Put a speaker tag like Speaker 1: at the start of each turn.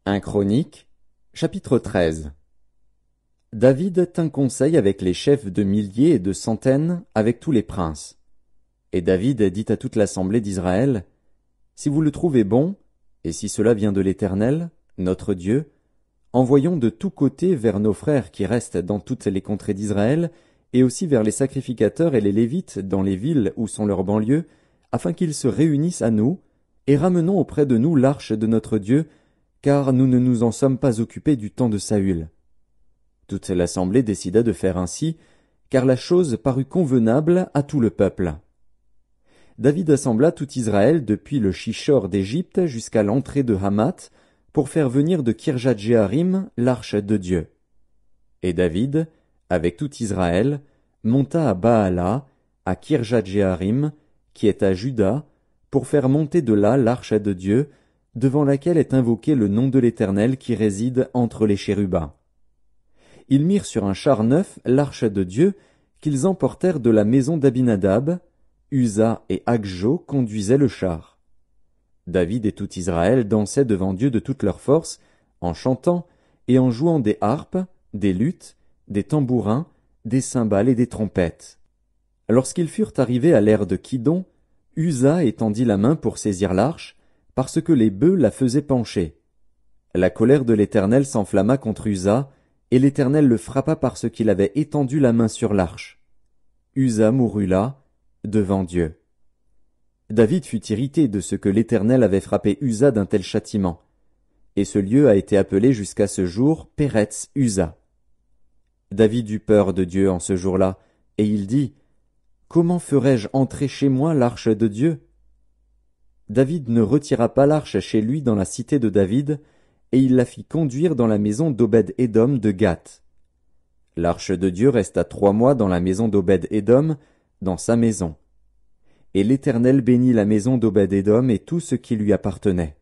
Speaker 1: 1 Chroniques, chapitre 13. David tint conseil avec les chefs de milliers et de centaines, avec tous les princes. Et David dit à toute l'assemblée d'Israël, « Si vous le trouvez bon, et si cela vient de l'Éternel, notre Dieu, envoyons de tous côtés vers nos frères qui restent dans toutes les contrées d'Israël, et aussi vers les sacrificateurs et les Lévites dans les villes où sont leurs banlieues, afin qu'ils se réunissent à nous, et ramenons auprès de nous l'arche de notre Dieu, car nous ne nous en sommes pas occupés du temps de Saül. » Toute l'assemblée décida de faire ainsi, car la chose parut convenable à tout le peuple. David assembla tout Israël depuis le Shishor d'Égypte jusqu'à l'entrée de Hamath, pour faire venir de Kirjat-Jéarim l'arche de Dieu. Et David, avec tout Israël, monta à Baala, à Kirjat-Jéarim, qui est à Juda, pour faire monter de là l'arche de Dieu, devant laquelle est invoqué le nom de l'Éternel qui réside entre les chérubins. Ils mirent sur un char neuf l'arche de Dieu, qu'ils emportèrent de la maison d'Abinadab. Uza et Agjo conduisaient le char. David et tout Israël dansaient devant Dieu de toute leur force, en chantant et en jouant des harpes, des luths, des tambourins, des cymbales et des trompettes. Lorsqu'ils furent arrivés à l'ère de Kidon, Uza étendit la main pour saisir l'arche, parce que les bœufs la faisaient pencher. La colère de l'Éternel s'enflamma contre Uza, et l'Éternel le frappa parce qu'il avait étendu la main sur l'arche. Uza mourut là, devant Dieu. David fut irrité de ce que l'Éternel avait frappé Uza d'un tel châtiment, et ce lieu a été appelé jusqu'à ce jour Péretz Uza. David eut peur de Dieu en ce jour-là, et il dit, « Comment ferai-je entrer chez moi l'arche de Dieu ?» David ne retira pas l'arche chez lui dans la cité de David, et il la fit conduire dans la maison d'Obed-Édom de Gath. L'arche de Dieu resta 3 mois dans la maison d'Obed-Édom, dans sa maison. Et l'Éternel bénit la maison d'Obed-Édom et tout ce qui lui appartenait.